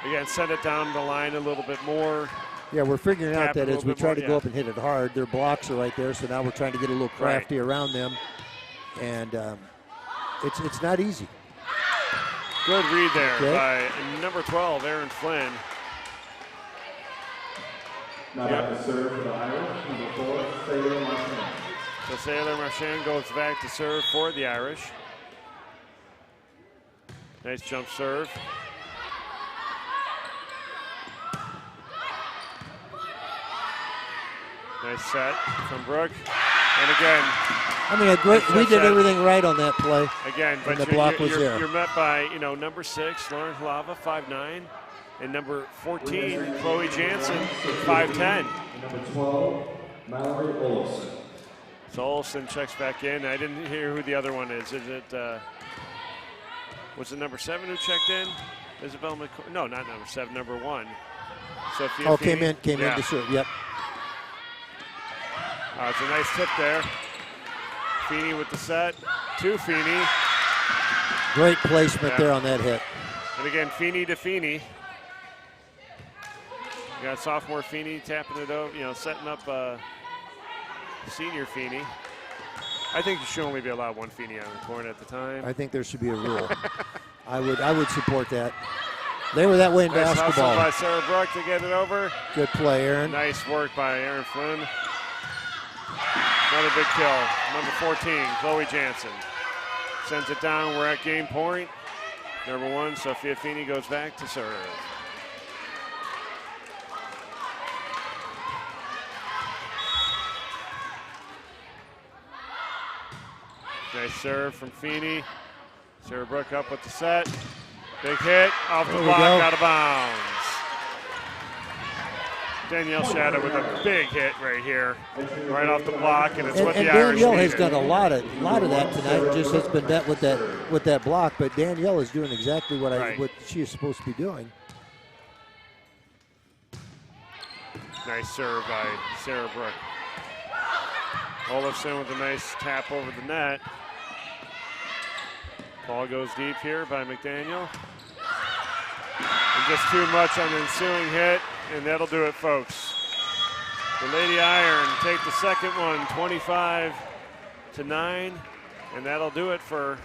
again, send it down the line a little bit more. Yeah, we're figuring out that a as little we bit try more, to go yeah. up and hit it hard, their blocks are right there, so now we're trying to get a little crafty around them. And it's not easy. Good read there by number 12, Aaron Flynn. Now back to serve for the Irish, number 4, Sailor Marchand. So Sailor Marchand goes back to serve for the Irish. Nice jump serve. Nice set from Brooke. And again, I mean, we did everything right on that play. Again, but the block was there. You're met by, number 6, Lauren Halava, 5'9", and number 14, Chloe Jansen, 5'10". Number 12, Mallory Olson. So Olson checks back in. I didn't hear who the other one is. Is it, was it number 7 who checked in? Isabel McCoy? No, not number 7, number 1. Sophia Feeney. came in to serve, yep. It's a nice tip there. Feeney with the set to Feeney. Great placement there on that hit. And again, Feeney to Feeney. got sophomore Feeney tapping it over, setting up senior Feeney. I think you should only be allowed one Feeney on the court at the time. I think there should be a rule. I would support that. They were that way in nice basketball. Hustle by Sarah Brook to get it over. Good play, Aaron. Nice work by Aaron Flynn. Another big kill. Number 14, Chloe Jansen. Sends it down. We're at game point. Number 1, Sophia Feeney goes back to serve. Nice serve from Feeney. Sarah Brook up with the set. Big hit off the block, out of bounds. Danielle Shadow with a big hit right here, right off the block, and it's what the Irish Danielle has needed. done a lot of that tonight. Just has been met with that block, but Danielle is doing exactly what she is supposed to be doing. Nice serve by Sarah Brook. Olafson with a nice tap over the net. Ball goes deep here by McDaniel. And just too much on the ensuing hit, and that'll do it, folks. The Lady Iron take the second one, 25-9, and that'll do it for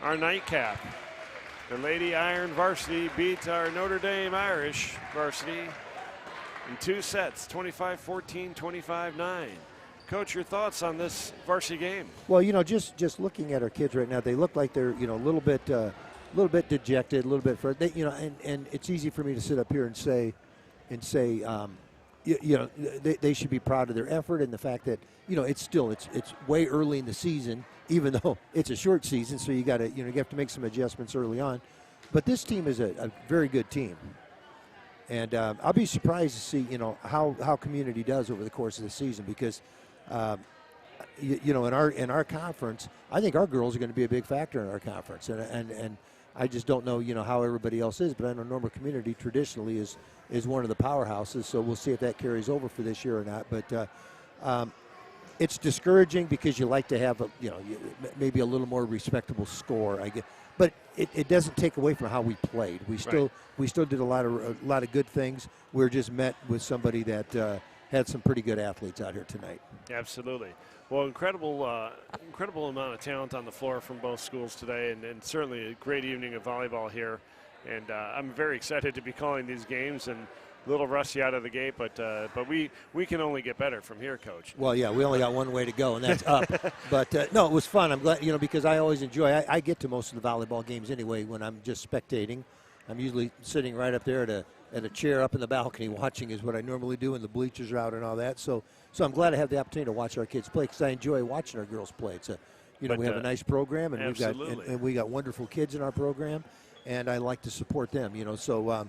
our nightcap. The Lady Iron varsity beats our Notre Dame Irish varsity in 2 sets, 25-14, 25-9. Coach, your thoughts on this varsity game? Well, just looking at our kids right now, they look like they're, a little bit dejected, a little bit and it's easy for me to sit up here and say, they should be proud of their effort and the fact that, it's way early in the season, even though it's a short season, so you have to make some adjustments early on. But this team is a very good team. And I'll be surprised to see, how community does over the course of the season because, in our conference, I think our girls are going to be a big factor in our conference. And I just don't know, how everybody else is, but I know Normal Community traditionally is one of the powerhouses. So we'll see if that carries over for this year or not. But it's discouraging because you like to have maybe a little more respectable score. I guess. But it doesn't take away from how we played. We still did a lot of good things. We were just met with somebody that had some pretty good athletes out here tonight. Absolutely. Well, incredible amount of talent on the floor from both schools today, and certainly a great evening of volleyball here. And I'm very excited to be calling these games, and a little rusty out of the gate, but we can only get better from here, Coach. Well, yeah, we only got one way to go, and that's up. But no, it was fun. I'm glad, because I always enjoy. I get to most of the volleyball games anyway when I'm just spectating. I'm usually sitting right up there at a chair up in the balcony watching is what I normally do, and the bleachers are out and all that. So I'm glad I have the opportunity to watch our kids play because I enjoy watching our girls play. It's we have a nice program, and we got wonderful kids in our program, and I like to support them. So.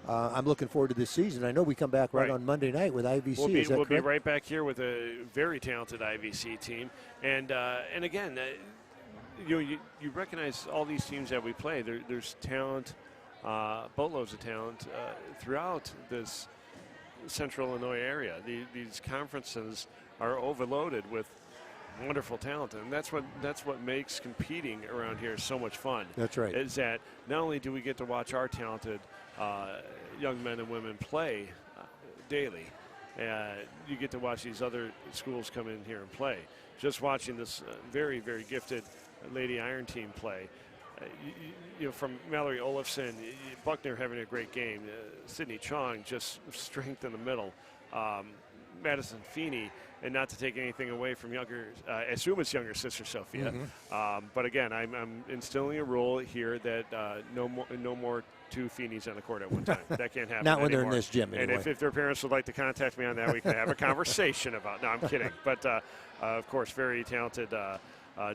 I'm looking forward to this season. I know we come back right on Monday night with IVC. We'll be right back here with a very talented IVC team. And again, you recognize all these teams that we play. There's talent, boatloads of talent throughout this central Illinois area. These conferences are overloaded with wonderful talent, and that's what makes competing around here so much fun. That's right. Is that not only do we get to watch our talented young men and women play daily, you get to watch these other schools come in here and play. Just watching this very, very gifted Lady Iron team play, from Mallory Olafson, Buckner having a great game, Sydney Chong just strength in the middle, Madison Feeney, and not to take anything away from I assume it's younger sister Sophia. Mm-hmm. But again, I'm instilling a rule here that no more 2 Feeneys on the court at one time. That can't happen. Not when anymore. they're in this gym. Anyway. And if their parents would like to contact me on that, we can have a conversation about. No, I'm kidding. But of course, very talented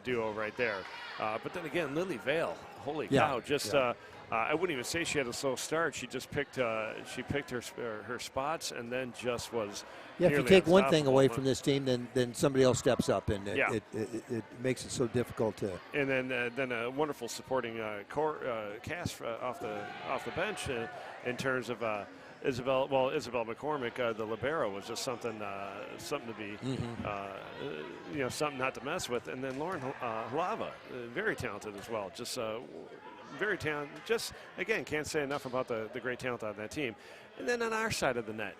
duo right there. But then again, Lily Vale, holy cow! I wouldn't even say she had a slow start. She just picked her spots and then just was. Yeah, if you take one thing away from this team, then somebody else steps up, and it makes it so difficult to. And then a wonderful supporting cast off the bench in terms of Isabel McCormick, the libero, was just something to be something not to mess with. And then Lauren Halava, very talented as well, just very talented. Just, again, can't say enough about the great talent on that team. And then on our side of the net,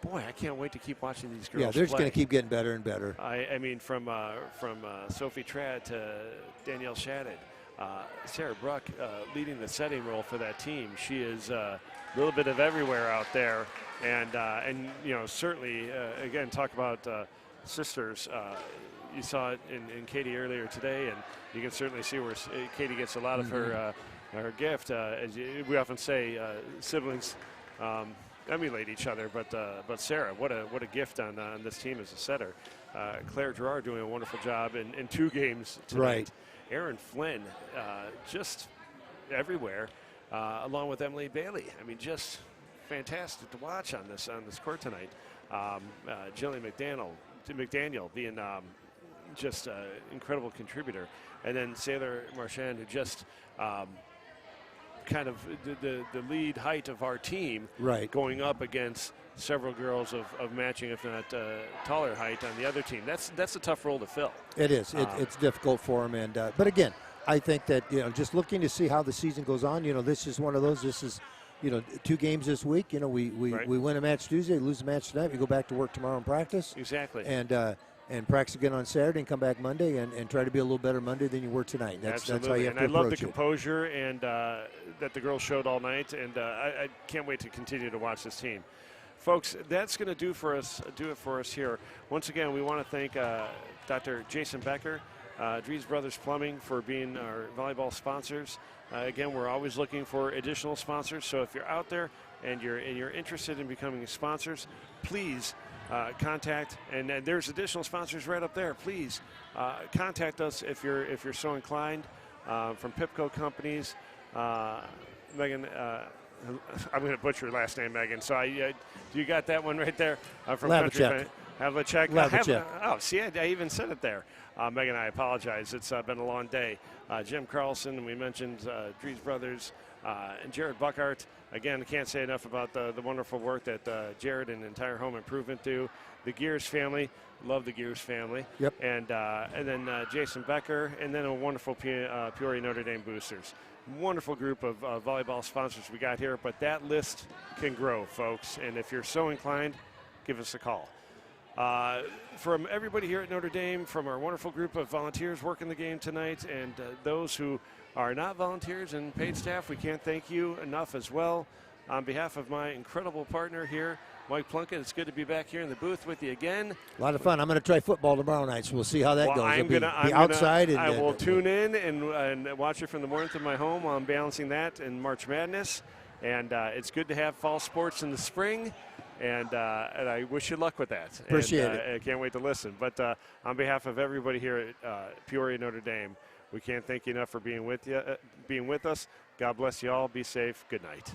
boy, I can't wait to keep watching these girls. Yeah, they're just play. going to keep getting better and better. I mean, from Sophie Trad to Danielle Shadid, Sarah Bruck leading the setting role for that team. She is a little bit of everywhere out there, and you know, certainly again, talk about sisters. You saw it in Katie earlier today, and you can certainly see where Katie gets a lot of her gift. As we often say, siblings emulate each other, but Sarah, what a gift on this team as a setter. Claire Gerard doing a wonderful job in 2 games tonight. Right. Erin Flynn, just everywhere, along with Emily Bailey. I mean, just fantastic to watch on this court tonight. Jillian McDaniel being just an incredible contributor, and then Sailor Marchand, who just kind of the lead height of our team, right, going up against several girls of matching, if not taller height on the other team. That's a tough role to fill. It is. It's difficult for them, and but again, I think that, you know, just looking to see how the season goes on. You know, this is one of those. This is, you know, 2 games this week. You know, we win a match Tuesday, lose a match tonight. We go back to work tomorrow and practice. Exactly. And practice again on Saturday and come back Monday and try to be a little better Monday than you were tonight. That's how you have to approach it. And I love the composure and that the girls showed all night, and I can't wait to continue to watch this team. Folks, that's going to do it for us here. Once again, we want to thank Dr. Jason Becker, Dries Brothers Plumbing, for being our volleyball sponsors. Again, we're always looking for additional sponsors, so if you're out there and you're interested in becoming sponsors, please contact, and there's additional sponsors right up there. Please contact us if you're so inclined. From Pipco Companies, Megan. I'm going to butcher your last name, Megan. So you got that one right there from Lavacek. Havlicek. Oh, see, I even said it there. Megan, I apologize. It's been a long day. Jim Carlson, and we mentioned Dries Brothers, and Jared Buckhart. Again, I can't say enough about the wonderful work that Jared and entire home improvement do. The Gears family, love the Gears family. Yep. And then Jason Becker, and then a wonderful Peoria Notre Dame boosters. Wonderful group of volleyball sponsors we got here, but that list can grow, folks. And if you're so inclined, give us a call. From everybody here at Notre Dame, from our wonderful group of volunteers working the game tonight, and those who are not volunteers and paid staff, we can't thank you enough as well. On behalf of my incredible partner here, Mike Plunkett, it's good to be back here in the booth with you again. A lot of fun. I'm going to try football tomorrow night, so we'll see how that goes. I'm outside. I will tune in and watch it from the morning to my home. I'm balancing that in March Madness, and it's good to have fall sports in the spring. And I wish you luck with that. Appreciate it. I can't wait to listen. But on behalf of everybody here at Peoria Notre Dame, we can't thank you enough for being with us. God bless you all. Be safe. Good night.